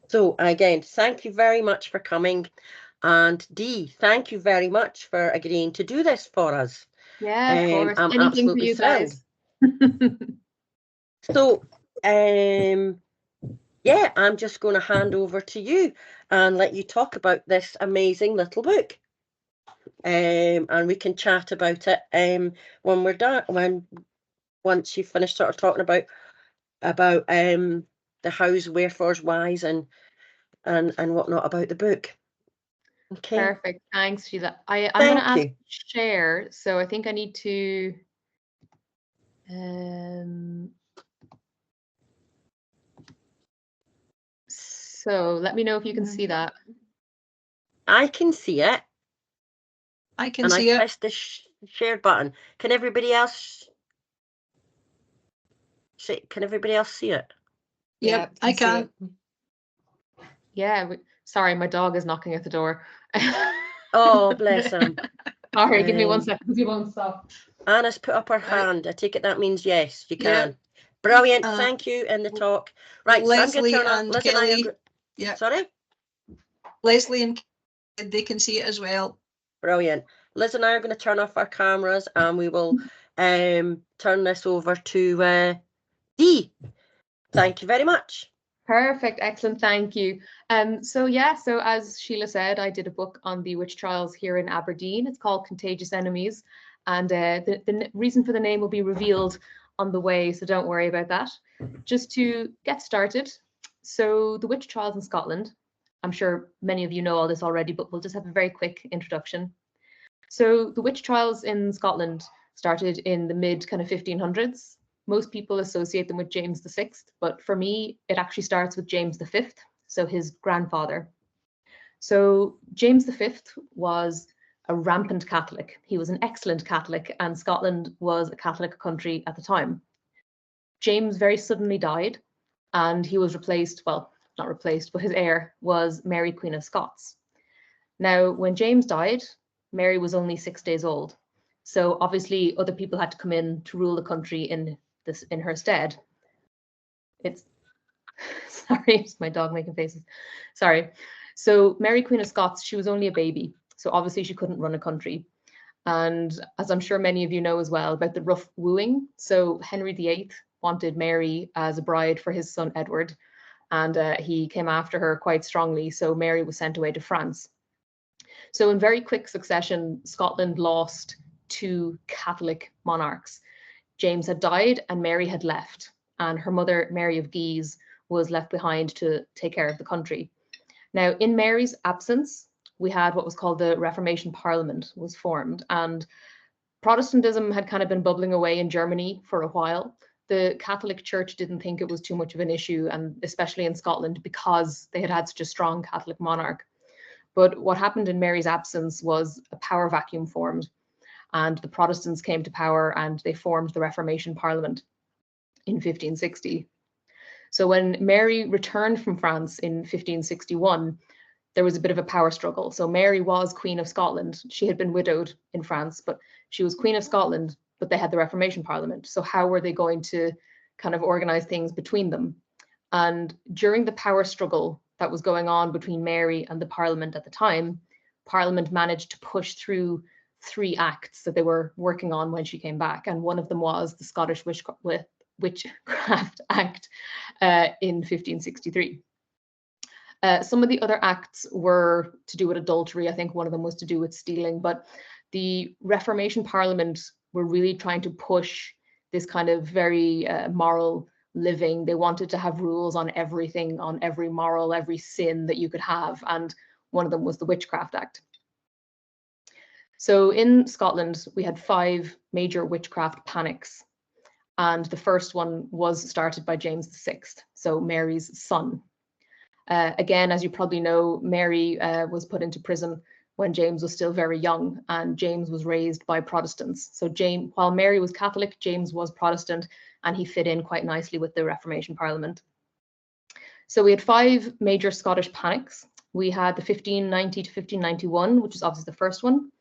So again, thank you very much for coming. And Dee, thank you very much for agreeing to do this for us. Yeah, of course. I'm Anything for absolutely you thrilled. guys. So, yeah, I'm just going to hand over to you and let you talk about this amazing little book. And we can chat about it when we're done, once you've finished sort of talking about the hows, wherefores, whys, and whatnot about the book. Okay. Perfect. Thanks, Sheila. I'm going to Thank ask you. share, so I think I need to so let me know if you can see that. I can see it. I can see it. And I pressed the share button. Can everybody else see? Can everybody else see it? Yep, I can. Yeah, sorry, my dog is knocking at the door. Oh, bless him. Sorry, give me 1 second. He won't stop. Anna's put up her hand. I take it that means yes, you can. Yeah. Brilliant. Thank you in the talk. Right, Leslie so I'm and Liz Kelly. And Yeah. Sorry? Leslie and Kelly, they can see it as well. Brilliant. Liz and I are going to turn off our cameras and we will turn this over to Dee. Thank you very much. Perfect, excellent, thank you. So as Sheila said, I did a book on the witch trials here in Aberdeen. It's called Contagious Enemies, and the reason for the name will be revealed on the way, so don't worry about that. Just to get started, so the witch trials in Scotland, I'm sure many of you know all this already, but we'll just have a very quick introduction. So the witch trials in Scotland started in the mid kind of 1500s. Most people associate them with James VI, but for me, it actually starts with James V, so his grandfather. So James V was a rampant Catholic. He was an excellent Catholic, and Scotland was a Catholic country at the time. James very suddenly died, and he was replaced, well, not replaced, but his heir was Mary, Queen of Scots. Now, when James died, Mary was only 6 days old. So obviously other people had to come in to rule the country in her stead. It's sorry, it's my dog making faces. Sorry. So Mary, Queen of Scots, she was only a baby. So obviously she couldn't run a country. And as I'm sure many of you know as well about the rough wooing. So Henry VIII wanted Mary as a bride for his son Edward. And he came after her quite strongly. So Mary was sent away to France. So in very quick succession, Scotland lost 2 Catholic monarchs. James had died and Mary had left, and her mother, Mary of Guise, was left behind to take care of the country. Now, in Mary's absence, we had what was called the Reformation Parliament was formed, and Protestantism had kind of been bubbling away in Germany for a while. The Catholic Church didn't think it was too much of an issue, and especially in Scotland, because they had had such a strong Catholic monarch. But what happened in Mary's absence was a power vacuum formed, and the Protestants came to power and they formed the Reformation Parliament in 1560. So when Mary returned from France in 1561, there was a bit of a power struggle. So Mary was Queen of Scotland. She had been widowed in France, but she was Queen of Scotland, but they had the Reformation Parliament. So how were they going to kind of organize things between them? And during the power struggle that was going on between Mary and the Parliament at the time, Parliament managed to push through 3 acts that they were working on when she came back. And one of them was the Scottish Witchcraft Act in 1563. Some of the other acts were to do with adultery. I think one of them was to do with stealing, but the Reformation Parliament were really trying to push this kind of very moral living. They wanted to have rules on everything, on every moral, every sin that you could have. And one of them was the Witchcraft Act. So in Scotland, we had 5 major witchcraft panics. And the first one was started by James VI, so Mary's son. Again, as you probably know, Mary was put into prison when James was still very young, and James was raised by Protestants. So while Mary was Catholic, James was Protestant, and he fit in quite nicely with the Reformation Parliament. So we had 5 major Scottish panics. We had the 1590 to 1591, which is obviously the first one,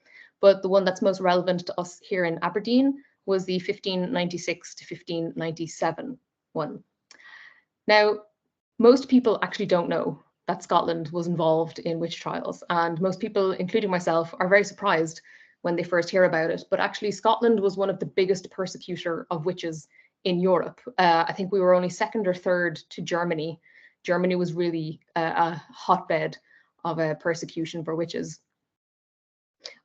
but the one that's most relevant to us here in Aberdeen was the 1596 to 1597 one. Now, most people actually don't know that Scotland was involved in witch trials. And most people, including myself, are very surprised when they first hear about it. But actually, Scotland was one of the biggest persecutor of witches in Europe. I think we were only second or third to Germany. Germany was really a hotbed of persecution for witches.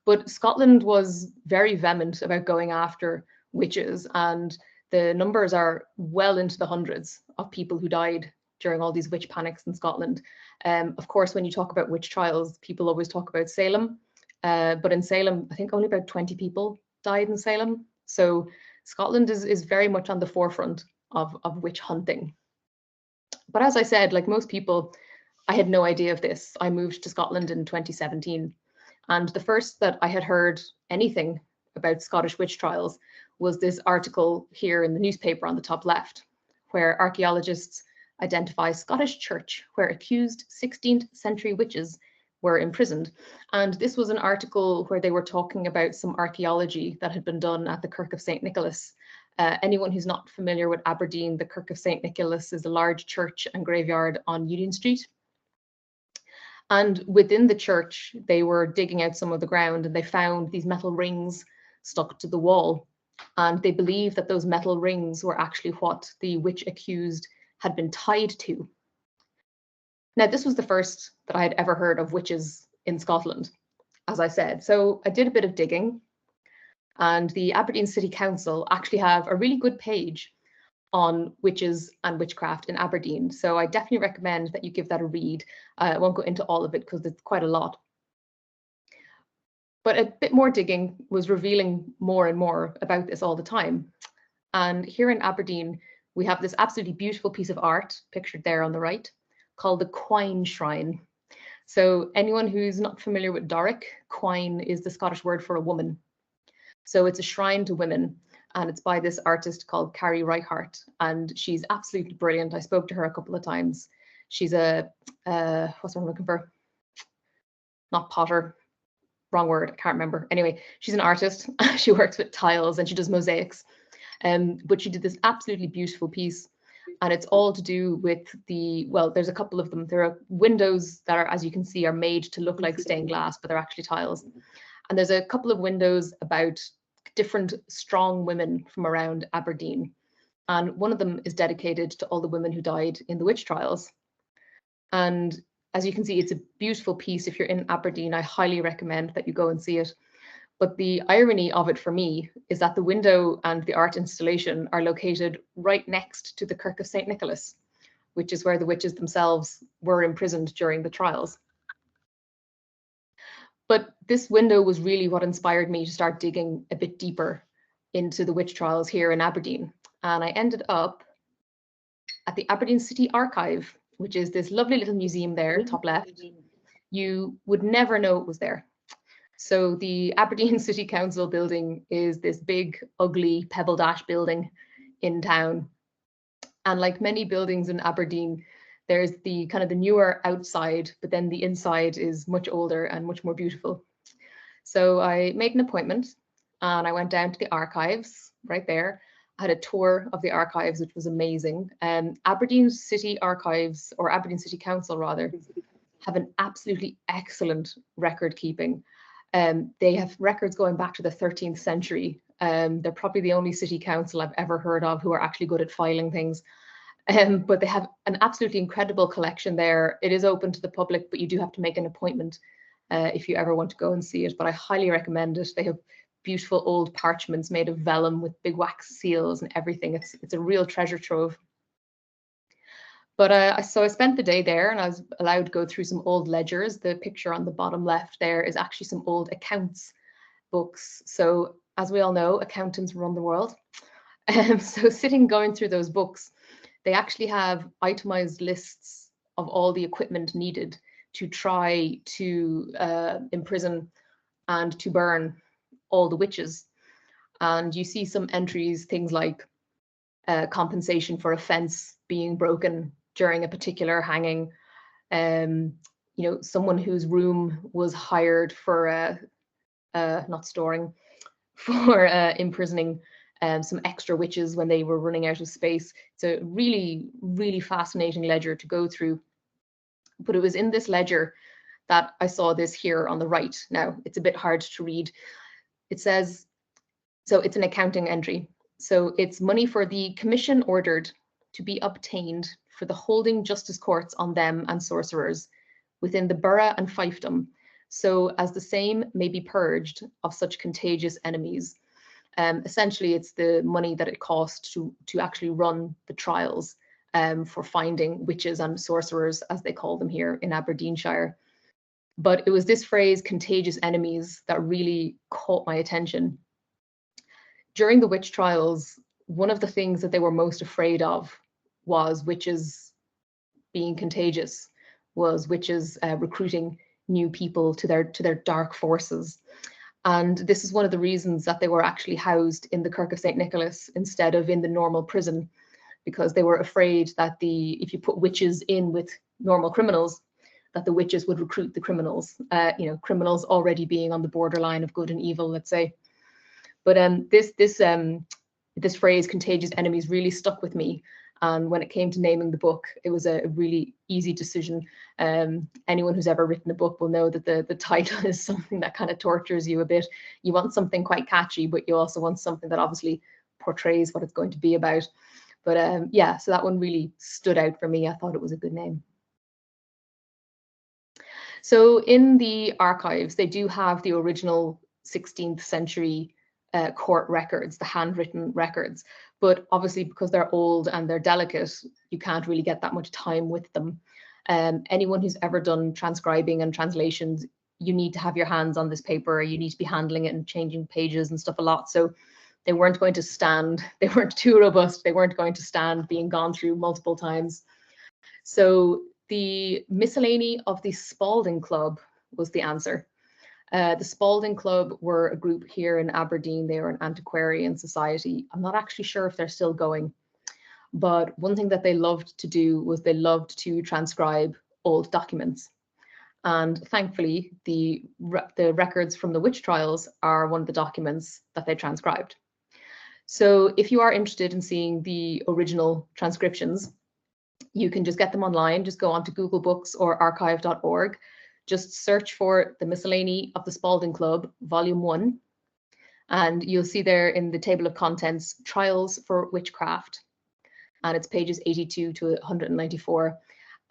But Scotland was very vehement about going after witches, and the numbers are well into the hundreds of people who died during all these witch panics in Scotland. Of course, when you talk about witch trials, people always talk about Salem, but in Salem, I think only about 20 people died in Salem. So Scotland is very much on the forefront of witch hunting. But as I said, like most people, I had no idea of this. I moved to Scotland in 2017, and the first that I had heard anything about Scottish witch trials was this article here in the newspaper on the top left, where archaeologists identify Scottish church where accused 16th century witches were imprisoned. And this was an article where they were talking about some archaeology that had been done at the Kirk of St. Nicholas. Anyone who's not familiar with Aberdeen, the Kirk of St. Nicholas is a large church and graveyard on Union Street. And within the church, they were digging out some of the ground and they found these metal rings stuck to the wall. And they believed that those metal rings were actually what the witch accused had been tied to. Now, this was the first that I had ever heard of witches in Scotland, as I said. So I did a bit of digging, and the Aberdeen City Council actually have a really good page on witches and witchcraft in Aberdeen. So I definitely recommend that you give that a read. I won't go into all of it because it's quite a lot. But a bit more digging was revealing more and more about this all the time. And here in Aberdeen, we have this absolutely beautiful piece of art pictured there on the right called the Quine Shrine. So anyone who's not familiar with Doric, quine is the Scottish word for a woman. So it's a shrine to women, and it's by this artist called Carrie Reichardt, and she's absolutely brilliant. I spoke to her a couple of times. She's a, what's what I'm looking for? Not potter, wrong word, I can't remember. Anyway, she's an artist. She works with tiles and she does mosaics. But she did this absolutely beautiful piece, and it's all to do with the, well, there's a couple of them. There are windows that are, as you can see, are made to look like stained glass, but they're actually tiles. And there's a couple of windows about different strong women from around Aberdeen. And one of them is dedicated to all the women who died in the witch trials. And as you can see, it's a beautiful piece. If you're in Aberdeen, I highly recommend that you go and see it. But the irony of it for me is that the window and the art installation are located right next to the Kirk of St. Nicholas, which is where the witches themselves were imprisoned during the trials. But this window was really what inspired me to start digging a bit deeper into the witch trials here in Aberdeen. And I ended up at the Aberdeen City Archive, which is this lovely little museum there, top left. You would never know it was there. So the Aberdeen City Council building is this big, ugly pebble dash building in town. And like many buildings in Aberdeen, there's the kind of the newer outside, but then the inside is much older and much more beautiful. So I made an appointment and I went down to the archives right there. I had a tour of the archives, which was amazing. Aberdeen City Archives, or Aberdeen City Council rather, have an absolutely excellent record keeping. They have records going back to the 13th century. They're probably the only city council I've ever heard of who are actually good at filing things. But they have an absolutely incredible collection there. It is open to the public, but you do have to make an appointment if you ever want to go and see it. But I highly recommend it. They have beautiful old parchments made of vellum with big wax seals and everything. It's a real treasure trove. But so I spent the day there and I was allowed to go through some old ledgers. The picture on the bottom left there is actually some old accounts books. So as we all know, accountants run the world. So sitting going through those books, they actually have itemized lists of all the equipment needed to try to imprison and to burn all the witches. And you see some entries, things like compensation for a fence being broken during a particular hanging, you know, someone whose room was hired for not storing, for imprisoning some extra witches when they were running out of space. It's a really, really fascinating ledger to go through. But it was in this ledger that I saw this here on the right. Now, it's a bit hard to read. It says, so it's an accounting entry. So it's money for the commission ordered to be obtained for the holding justice courts on them and sorcerers within the borough and fiefdom, so as the same may be purged of such contagious enemies. Essentially, it's the money that it cost to actually run the trials for finding witches and sorcerers, as they call them here in Aberdeenshire. But it was this phrase, contagious enemies, that really caught my attention. During the witch trials, one of the things that they were most afraid of was witches being contagious, was witches recruiting new people to their dark forces. And this is one of the reasons that they were actually housed in the Kirk of St. Nicholas instead of in the normal prison, because they were afraid that if you put witches in with normal criminals, that the witches would recruit the criminals, criminals already being on the borderline of good and evil, let's say. But this phrase, contagious enemies, really stuck with me. And when it came to naming the book, it was a really easy decision. Anyone who's ever written a book will know that the title is something that kind of tortures you a bit. You want something quite catchy, but you also want something that obviously portrays what it's going to be about. But yeah, so that one really stood out for me. I thought it was a good name. So in the archives, they do have the original 16th century court records, the handwritten records. But obviously, because they're old and they're delicate, you can't really get that much time with them. Anyone who's ever done transcribing and translations, you need to have your hands on this paper. You need to be handling it and changing pages and stuff a lot. So they weren't going to stand. They weren't too robust. They weren't going to stand being gone through multiple times. So the miscellany of the Spalding Club was the answer. The Spalding Club were a group here in Aberdeen. They were an antiquarian society. I'm not actually sure if they're still going, but one thing that they loved to do was they loved to transcribe old documents. And thankfully, the records from the witch trials are one of the documents that they transcribed. So if you are interested in seeing the original transcriptions, you can just get them online. Just go onto Google Books or archive.org. Just search for the Miscellany of the Spalding Club, Volume 1, and you'll see there in the table of contents, Trials for Witchcraft, and it's pages 82 to 194.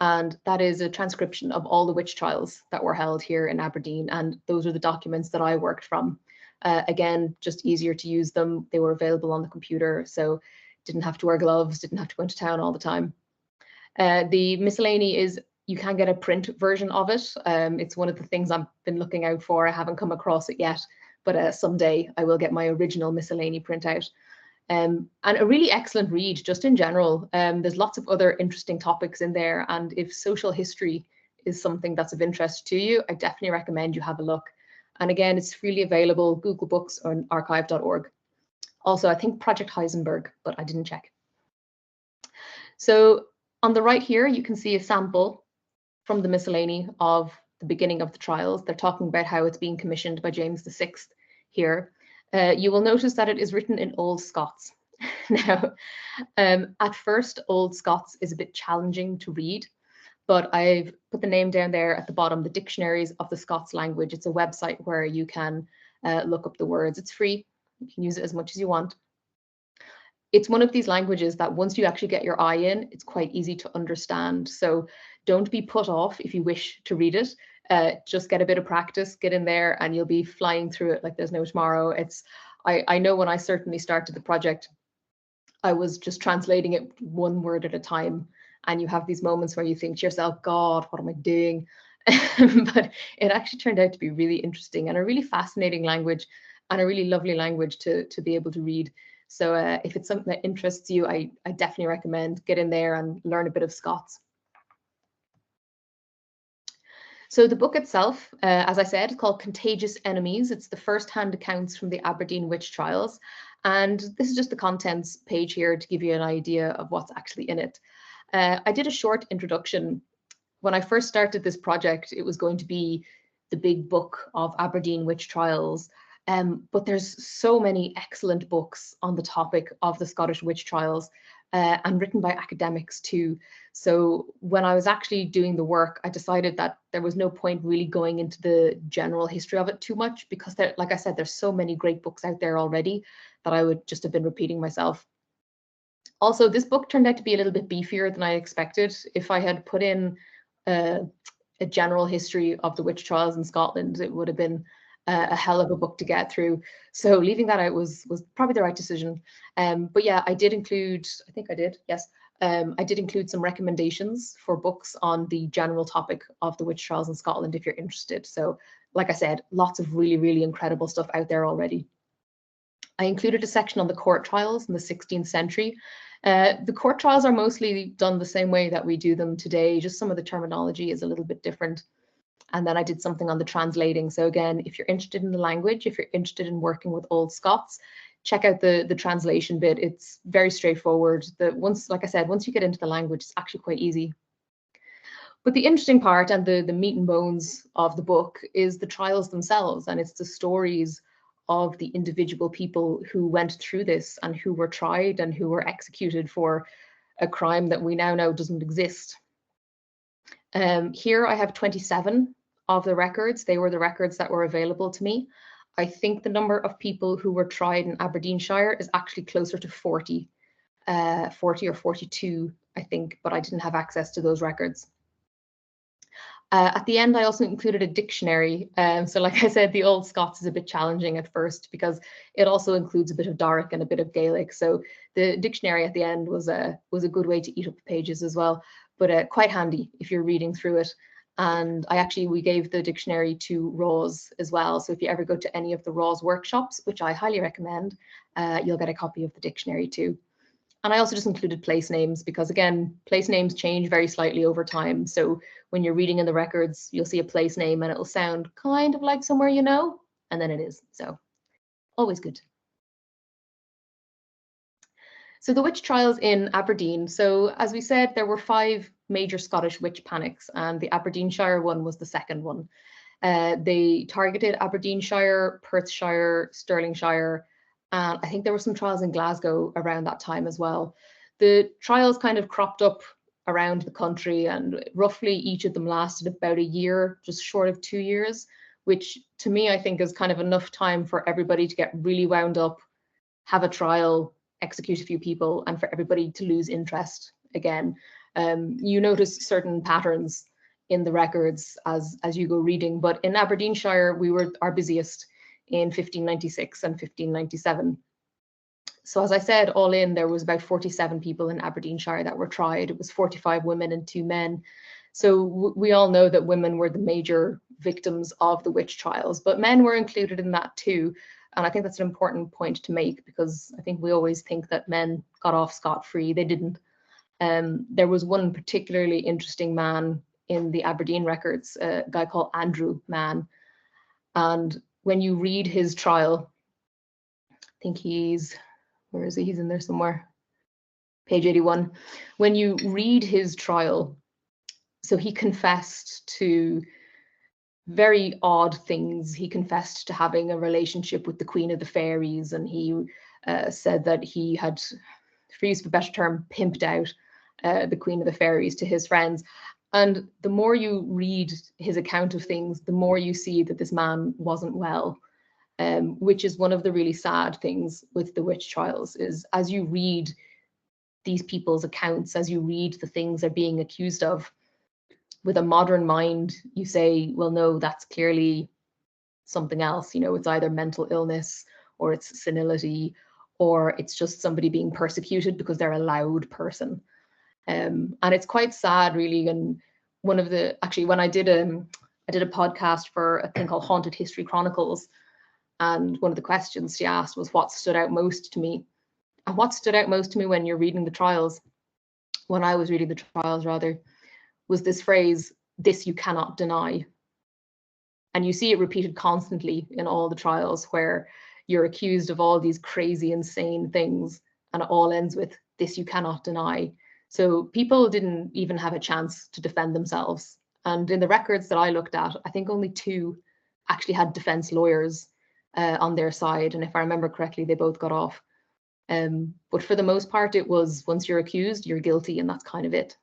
And that is a transcription of all the witch trials that were held here in Aberdeen, and those are the documents that I worked from. Again, just easier to use them. They were available on the computer, so didn't have to wear gloves, didn't have to go into town all the time. The miscellany is, you can get a print version of it. It's one of the things I've been looking out for. I haven't come across it yet, but someday I will get my original miscellany printout. And a really excellent read just in general. There's lots of other interesting topics in there. And if social history is something that's of interest to you, I definitely recommend you have a look. And again, it's freely available, Google Books or archive.org. Also, I think Project Heisenberg, but I didn't check. So on the right here, you can see a sample from the miscellany of the beginning of the trials. They're talking about how it's being commissioned by James VI here. You will notice that it is written in Old Scots. Now, at first, Old Scots is a bit challenging to read, but I've put the name down there at the bottom, the Dictionaries of the Scots Language. It's a website where you can look up the words. It's free. You can use it as much as you want. It's one of these languages that once you actually get your eye in, it's quite easy to understand. So don't be put off if you wish to read it. Just get a bit of practice, get in there, and you'll be flying through it like there's no tomorrow. I know when I certainly started the project, I was just translating it one word at a time. And you have these moments where you think to yourself, God, what am I doing? But it actually turned out to be really interesting and a really fascinating language and a really lovely language to be able to read. So if it's something that interests you, I definitely recommend get in there and learn a bit of Scots. So the book itself, as I said, is called Contagious Enemies. It's the first-hand accounts from the Aberdeen witch trials. And this is just the contents page here to give you an idea of what's actually in it. I did a short introduction. When I first started this project, it was going to be the big book of Aberdeen witch trials. But there's so many excellent books on the topic of the Scottish witch trials. and written by academics too. So when I was actually doing the work, I decided that there was no point really going into the general history of it too much, because there, like I said, there's so many great books out there already that I would just have been repeating myself. Also, this book turned out to be a little bit beefier than I expected. If I had put in a general history of the witch trials in Scotland, it would have been a hell of a book to get through. So leaving that out was probably the right decision. But yeah, I did include, I think I did, yes. I did include some recommendations for books on the general topic of the witch trials in Scotland if you're interested. So like I said, lots of really, really incredible stuff out there already. I included a section on the court trials in the 16th century. The court trials are mostly done the same way that we do them today, just some of the terminology is a little bit different. And then I did something on the translating. So again, if you're interested in the language, if you're interested in working with Old Scots, check out the translation bit. It's very straightforward. Like I said, once you get into the language, it's actually quite easy. But the interesting part and the meat and bones of the book is the trials themselves, and it's the stories of the individual people who went through this and who were tried and who were executed for a crime that we now know doesn't exist. Here I have 27 of the records. They were the records that were available to me. I think the number of people who were tried in Aberdeenshire is actually closer to 40 or 42, I think, but I didn't have access to those records. At the end, I also included a dictionary. So like I said, the Old Scots is a bit challenging at first because it also includes a bit of Doric and a bit of Gaelic. So the dictionary at the end was a good way to eat up the pages as well, but quite handy if you're reading through it. And we gave the dictionary to RAWS as well. So if you ever go to any of the RAWS workshops, which I highly recommend, you'll get a copy of the dictionary too. And I also just included place names because, again, place names change very slightly over time. So when you're reading in the records, you'll see a place name and it'll sound kind of like somewhere you know, and then it is. So always good. So the witch trials in Aberdeen. So as we said, there were 5 major Scottish witch panics, and the Aberdeenshire one was the second one. They targeted Aberdeenshire, Perthshire, Stirlingshire, and I think there were some trials in Glasgow around that time as well. The trials kind of cropped up around the country, and roughly each of them lasted about a year, just short of 2 years, which to me, I think is kind of enough time for everybody to get really wound up, have a trial, execute a few people, and for everybody to lose interest again. You notice certain patterns in the records as you go reading, but in Aberdeenshire, we were our busiest in 1596 and 1597. So as I said, all in, there was about 47 people in Aberdeenshire that were tried. It was 45 women and 2 men. So we all know that women were the major victims of the witch trials, but men were included in that too. And I think that's an important point to make because I think we always think that men got off scot-free. They didn't. There was one particularly interesting man in the Aberdeen records, a guy called Andrew Mann. And when you read his trial, I think where is he? He's in there somewhere. Page 81. When you read his trial, so he confessed to very odd things. He confessed to having a relationship with the Queen of the Fairies, and he said that he had, for use of a better term, pimped out the Queen of the Fairies to his friends. And the more you read his account of things, the more you see that this man wasn't well, which is one of the really sad things with the witch trials, is as you read these people's accounts, as you read the things they're being accused of, with a modern mind, you say, well, no, that's clearly something else. You know, it's either mental illness or it's senility, or it's just somebody being persecuted because they're a loud person. And it's quite sad, really. And when I did a podcast for a thing called Haunted History Chronicles, and one of the questions she asked was what stood out most to me. And what stood out most to me when you're reading the trials, when I was reading the trials rather, was this phrase, "This you cannot deny." And you see it repeated constantly in all the trials where you're accused of all these crazy, insane things, and it all ends with, "This you cannot deny." So people didn't even have a chance to defend themselves. And in the records that I looked at, I think only 2 actually had defense lawyers on their side. And if I remember correctly, they both got off. But for the most part, it was once you're accused, you're guilty, and that's kind of it.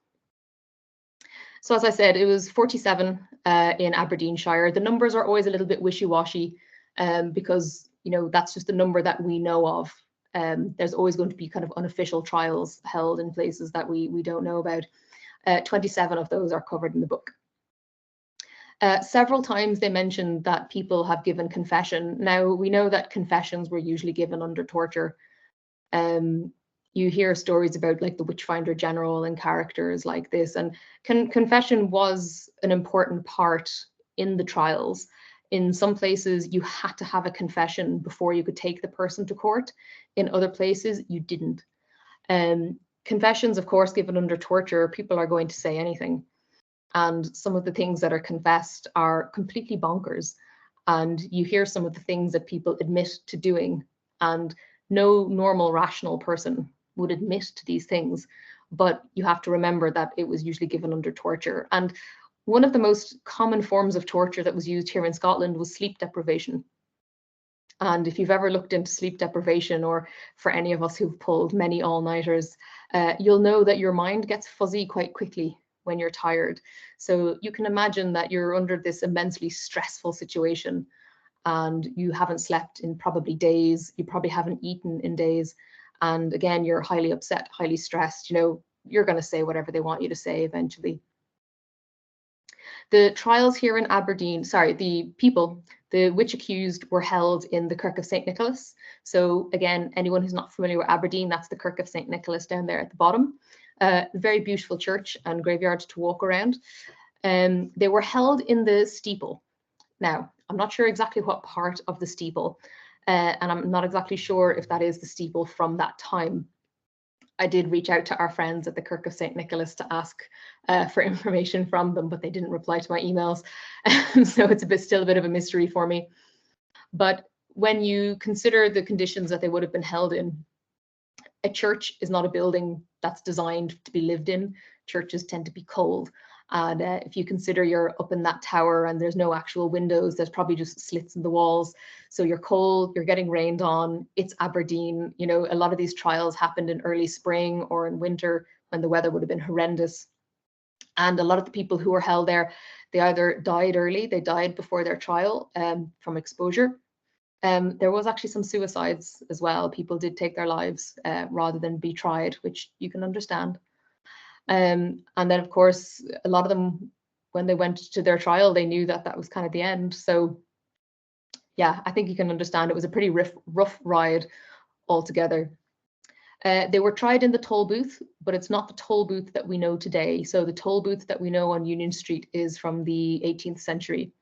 So as I said, it was 47 in Aberdeenshire. The numbers are always a little bit wishy-washy because, you know, that's just the number that we know of. There's always going to be kind of unofficial trials held in places that we don't know about. 27 of those are covered in the book. Several times they mentioned that people have given confession. Now, we know that confessions were usually given under torture. You hear stories about like the Witchfinder General and characters like this, and confession was an important part in the trials. In some places, you had to have a confession before you could take the person to court. In other places, you didn't. Confessions, of course, given under torture, people are going to say anything. And some of the things that are confessed are completely bonkers. And you hear some of the things that people admit to doing, and no normal, rational person would admit to these things. But you have to remember that it was usually given under torture. And one of the most common forms of torture that was used here in Scotland was sleep deprivation. And if you've ever looked into sleep deprivation, or for any of us who've pulled many all-nighters, you'll know that your mind gets fuzzy quite quickly when you're tired. So you can imagine that you're under this immensely stressful situation and you haven't slept in probably days. You probably haven't eaten in days. And again, you're highly upset, highly stressed. You know, you're going to say whatever they want you to say eventually. The trials here in Aberdeen, the witch accused were held in the Kirk of St. Nicholas. So again, anyone who's not familiar with Aberdeen, that's the Kirk of St. Nicholas down there at the bottom. Very beautiful church and graveyard to walk around. They were held in the steeple. Now, I'm not sure exactly what part of the steeple, and I'm not exactly sure if that is the steeple from that time. I did reach out to our friends at the Kirk of St. Nicholas to ask for information from them, but they didn't reply to my emails. So it's still a bit of a mystery for me. But when you consider the conditions that they would have been held in, a church is not a building that's designed to be lived in. Churches tend to be cold. And if you consider you're up in that tower and there's no actual windows, there's probably just slits in the walls. So you're cold, you're getting rained on. It's Aberdeen. You know, a lot of these trials happened in early spring or in winter when the weather would have been horrendous. And a lot of the people who were held there, they either died early, they died before their trial from exposure. There was actually some suicides as well. People did take their lives rather than be tried, which you can understand. And then, of course, a lot of them, when they went to their trial, they knew that that was kind of the end. So, yeah, I think you can understand it was a pretty rough ride altogether. They were tried in the toll booth, but it's not the toll booth that we know today. So the toll booth that we know on Union Street is from the 18th century.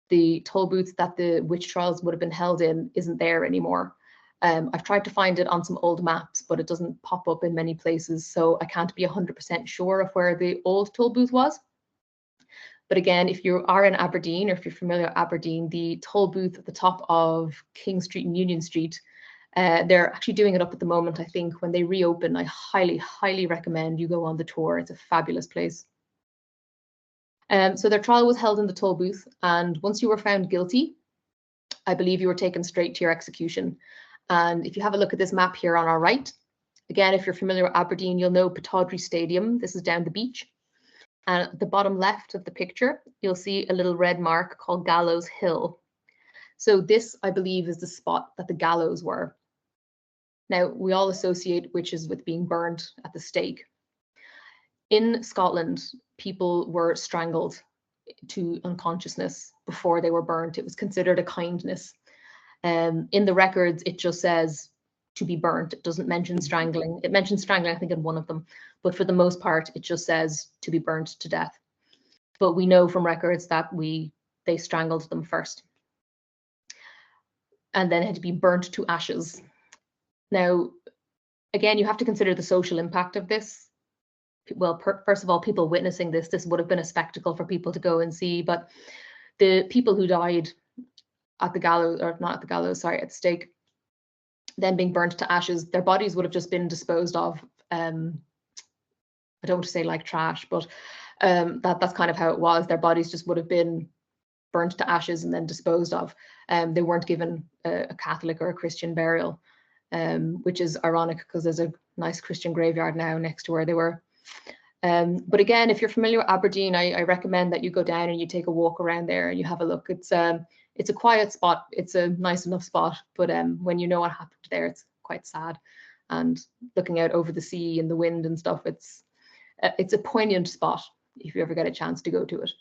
The toll booth that the witch trials would have been held in isn't there anymore. I've tried to find it on some old maps, but it doesn't pop up in many places, so I can't be 100% sure of where the old toll booth was. But again, if you are in Aberdeen, or if you're familiar with Aberdeen, the toll booth at the top of King Street and Union Street, they're actually doing it up at the moment, I think. When they reopen, I highly, highly recommend you go on the tour. It's a fabulous place. So their trial was held in the toll booth, and once you were found guilty, I believe you were taken straight to your execution. And if you have a look at this map here on our right, again, if you're familiar with Aberdeen, you'll know Pittodrie Stadium. This is down the beach. And at the bottom left of the picture, you'll see a little red mark called Gallows Hill. So this, I believe, is the spot that the gallows were. Now, we all associate witches with being burned at the stake. In Scotland, people were strangled to unconsciousness before they were burnt. It was considered a kindness. In the records, it just says to be burnt. It doesn't mention strangling. It mentions strangling, I think, in one of them. But for the most part, it just says to be burnt to death. But we know from records that they strangled them first. And then had to be burnt to ashes. Now, again, you have to consider the social impact of this. Well, first of all, people witnessing this would have been a spectacle for people to go and see. But the people who died at the gallows, or not at the gallows, sorry, at the stake, then being burnt to ashes, their bodies would have just been disposed of. I don't want to say like trash, but that's kind of how it was. Their bodies just would have been burnt to ashes and then disposed of. They weren't given a Catholic or a Christian burial. which is ironic because there's a nice Christian graveyard now next to where they were. But again, if you're familiar with Aberdeen, I recommend that you go down and you take a walk around there and you have a look. It's a quiet spot. It's a nice enough spot, but when you know what happened there, it's quite sad. And looking out over the sea and the wind and stuff, it's a poignant spot if you ever get a chance to go to it.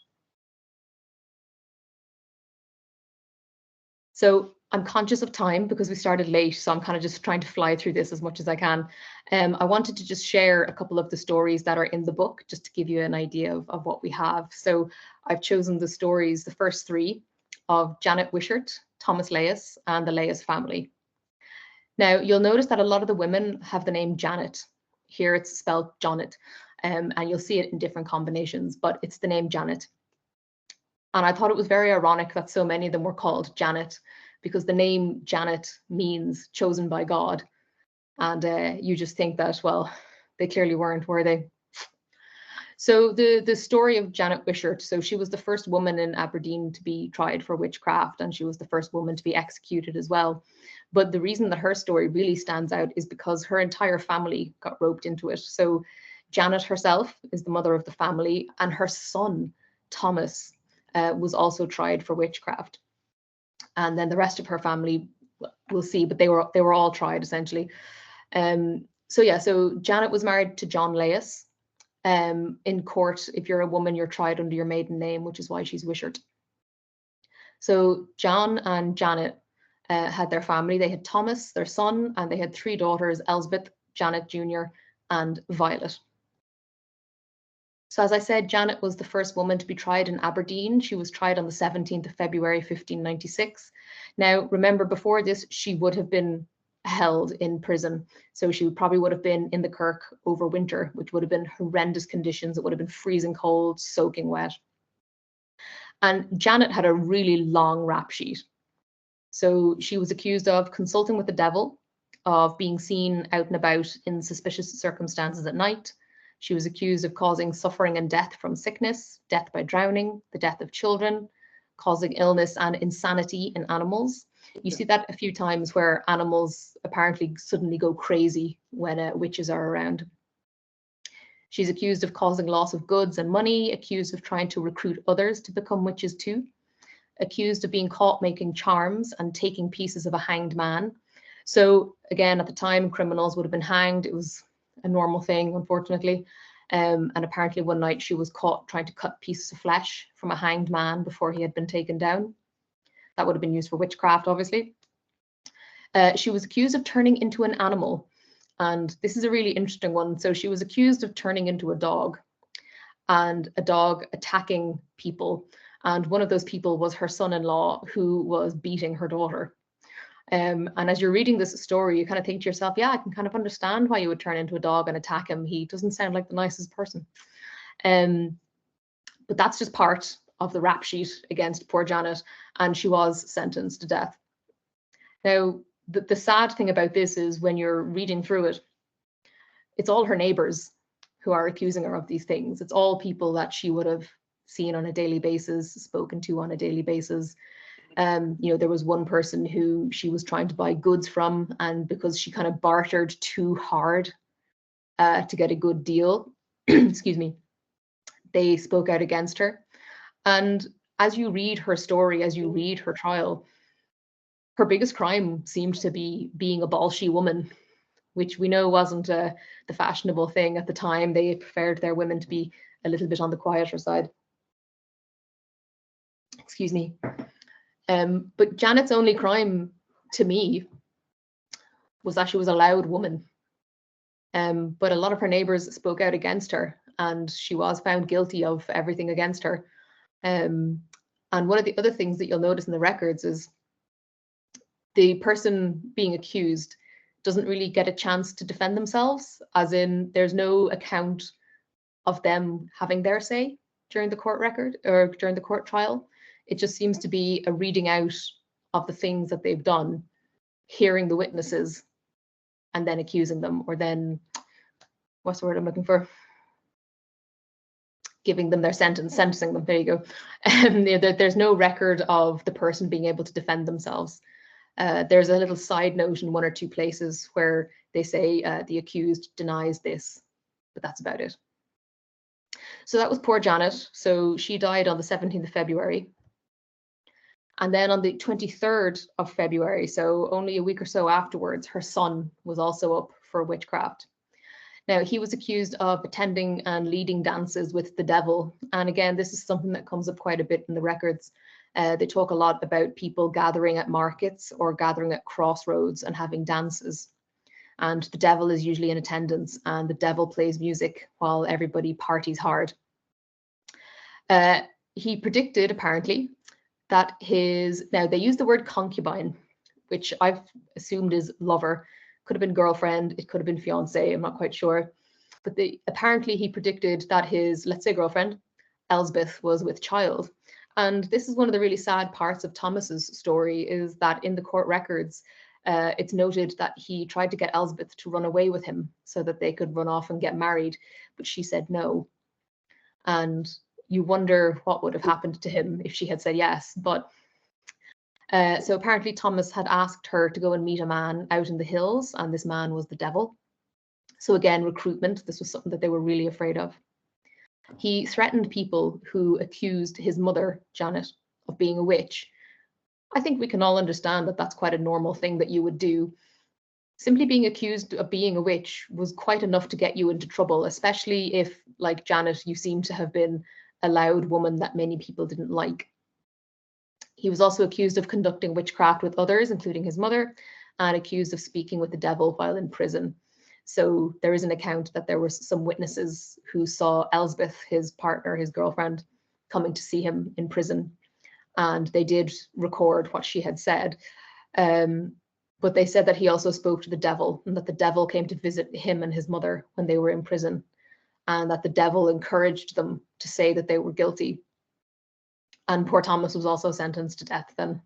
So I'm conscious of time because we started late, so I'm kind of just trying to fly through this as much as I can. I wanted to just share a couple of the stories that are in the book, just to give you an idea of what we have. So I've chosen the stories, the first three, of Janet Wishart, Thomas Leyes, and the Leyes family. Now, you'll notice that a lot of the women have the name Janet. Here it's spelled Jonet, and you'll see it in different combinations, but it's the name Janet. And I thought it was very ironic that so many of them were called Janet, because the name Janet means chosen by God. And you just think that, well, they clearly weren't, were they? So the story of Janet Wishart, so she was the first woman in Aberdeen to be tried for witchcraft, and she was the first woman to be executed as well. But the reason that her story really stands out is because her entire family got roped into it. So Janet herself is the mother of the family, and her son, Thomas, was also tried for witchcraft. And then the rest of her family, we'll see, but they were all tried essentially. So Janet was married to John Leyes. In court, if you're a woman, you're tried under your maiden name, which is why she's Wishart. So John and Janet had their family. They had Thomas, their son, and they had three daughters, Elspeth, Janet Jr., and Violet. So as I said, Janet was the first woman to be tried in Aberdeen. She was tried on the 17th of February, 1596. Now, remember, before this, she would have been held in prison. So she probably would have been in the kirk over winter, which would have been horrendous conditions. It would have been freezing cold, soaking wet. And Janet had a really long rap sheet. So she was accused of consulting with the devil, of being seen out and about in suspicious circumstances at night. She was accused of causing suffering and death from sickness, death by drowning, the death of children, causing illness and insanity in animals. You see that a few times where animals apparently suddenly go crazy when witches are around. She's accused of causing loss of goods and money, accused of trying to recruit others to become witches too, accused of being caught making charms and taking pieces of a hanged man. So again, at the time, criminals would have been hanged. It was a normal thing, unfortunately. And apparently one night she was caught trying to cut pieces of flesh from a hanged man before he had been taken down. That would have been used for witchcraft, obviously. She was accused of turning into an animal. And this is a really interesting one. So she was accused of turning into a dog, and a dog attacking people. And one of those people was her son-in-law, who was beating her daughter. And as you're reading this story, you kind of think to yourself, yeah, I can kind of understand why you would turn into a dog and attack him. He doesn't sound like the nicest person. But that's just part of the rap sheet against poor Janet, and she was sentenced to death. Now, the sad thing about this is when you're reading through it, it's all her neighbors who are accusing her of these things. It's all people that she would have seen on a daily basis, spoken to on a daily basis. There was one person who she was trying to buy goods from, and because she kind of bartered too hard to get a good deal, excuse me, they spoke out against her. And as you read her story, as you read her trial, her biggest crime seemed to be being a bolshy woman, which we know wasn't the fashionable thing at the time. They preferred their women to be a little bit on the quieter side. Excuse me. But Janet's only crime to me was that she was a loud woman. But a lot of her neighbors spoke out against her, and she was found guilty of everything against her. And one of the other things that you'll notice in the records is the person being accused doesn't really get a chance to defend themselves, as in there's no account of them having their say during the court record or during the court trial. It just seems to be a reading out of the things that they've done, hearing the witnesses, and then accusing them, or then, what's the word I'm looking for? Giving them their sentence, sentencing them, there you go. There's no record of the person being able to defend themselves. There's a little side note in one or two places where they say the accused denies this, but that's about it. So that was poor Janet. So she died on the 17th of February. And then on the 23rd of February, so only a week or so afterwards, her son was also up for witchcraft. Now, he was accused of attending and leading dances with the devil. And again, this is something that comes up quite a bit in the records. They talk a lot about people gathering at markets or gathering at crossroads and having dances. And the devil is usually in attendance, and the devil plays music while everybody parties hard. He predicted, apparently, that now they use the word concubine, which I've assumed is lover. Could have been girlfriend, it could have been fiance, I'm not quite sure. But apparently he predicted that his, let's say, girlfriend, Elsbeth, was with child. And this is one of the really sad parts of Thomas's story, is that in the court records, it's noted that he tried to get Elsbeth to run away with him so that they could run off and get married, but she said no. And you wonder what would have happened to him if she had said yes. But so apparently Thomas had asked her to go and meet a man out in the hills, and this man was the devil. So again, recruitment, this was something that they were really afraid of. He threatened people who accused his mother, Janet, of being a witch. I think we can all understand that that's quite a normal thing that you would do. Simply being accused of being a witch was quite enough to get you into trouble, especially if, like Janet, you seem to have been a loud woman that many people didn't like. He was also accused of conducting witchcraft with others, including his mother, and accused of speaking with the devil while in prison. So there is an account that there were some witnesses who saw Elsbeth, his partner, his girlfriend, coming to see him in prison. And they did record what she had said. But they said that he also spoke to the devil, and that the devil came to visit him and his mother when they were in prison, and that the devil encouraged them to say that they were guilty. And poor Thomas was also sentenced to death then.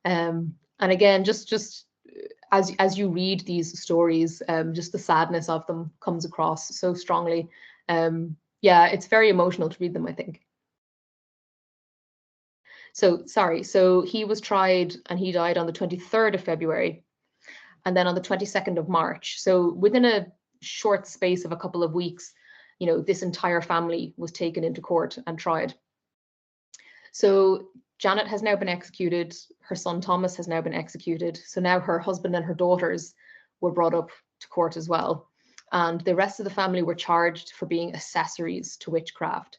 And again, just as you read these stories, just the sadness of them comes across so strongly. Yeah, it's very emotional to read them, I think. So he was tried and he died on the 23rd of February, and then on the 22nd of March. So within a short space of a couple of weeks, you know, this entire family was taken into court and tried. So Janet has now been executed. Her son Thomas has now been executed. So now her husband and her daughters were brought up to court as well. And the rest of the family were charged for being accessories to witchcraft.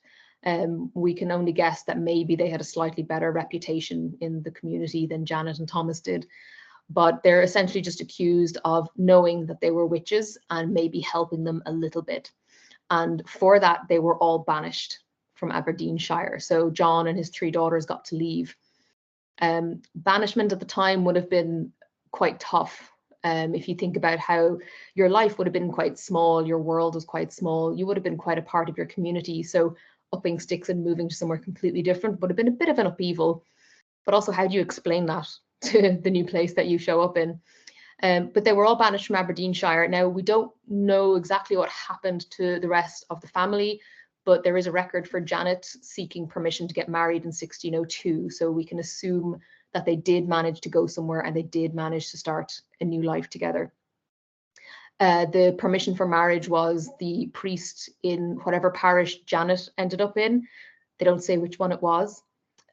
We can only guess that maybe they had a slightly better reputation in the community than Janet and Thomas did. But they're essentially just accused of knowing that they were witches and maybe helping them a little bit. And for that, they were all banished from Aberdeenshire. So John and his 3 daughters got to leave. Banishment at the time would have been quite tough. If you think about how your life would have been quite small, your world was quite small, you would have been quite a part of your community. So upping sticks and moving to somewhere completely different would have been a bit of an upheaval. But also, how do you explain that to the new place that you show up in? But they were all banished from Aberdeenshire. Now, we don't know exactly what happened to the rest of the family, but there is a record for Janet seeking permission to get married in 1602. So we can assume that they did manage to go somewhere and they did manage to start a new life together. The permission for marriage was the priest in whatever parish Janet ended up in. They don't say which one it was.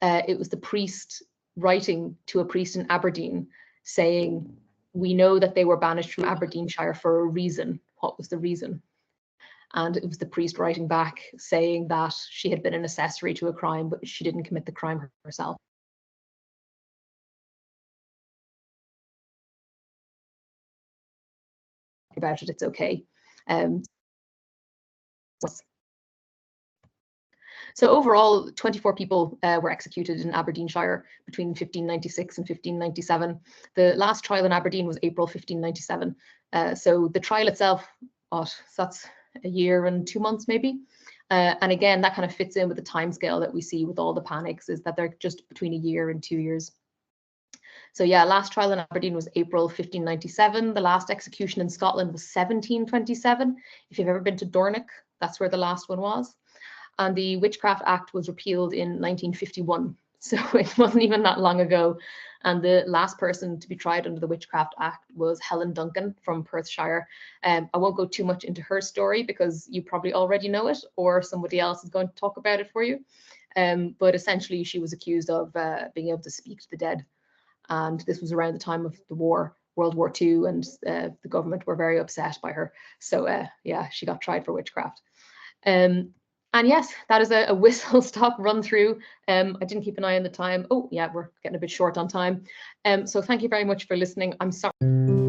It was the priest writing to a priest in Aberdeen saying, we know that they were banished from Aberdeenshire for a reason. What was the reason? And it was the priest writing back saying that she had been an accessory to a crime, but she didn't commit the crime herself. About it, it's okay. So overall, 24 people were executed in Aberdeenshire between 1596 and 1597. The last trial in Aberdeen was April 1597. So the trial itself, so that's a year and 2 months maybe. And again, that kind of fits in with the timescale that we see with all the panics, is that they're just between a year and 2 years. So yeah, last trial in Aberdeen was April 1597. The last execution in Scotland was 1727. If you've ever been to Dornoch, that's where the last one was. And the Witchcraft Act was repealed in 1951. So it wasn't even that long ago. And the last person to be tried under the Witchcraft Act was Helen Duncan from Perthshire. I won't go too much into her story because you probably already know it, or somebody else is going to talk about it for you. But essentially, she was accused of being able to speak to the dead. And this was around the time of the war, World War II, and the government were very upset by her. So yeah, she got tried for witchcraft. And yes, that is a whistle-stop run through. I didn't keep an eye on the time. Oh yeah, we're getting a bit short on time. So thank you very much for listening. I'm sorry.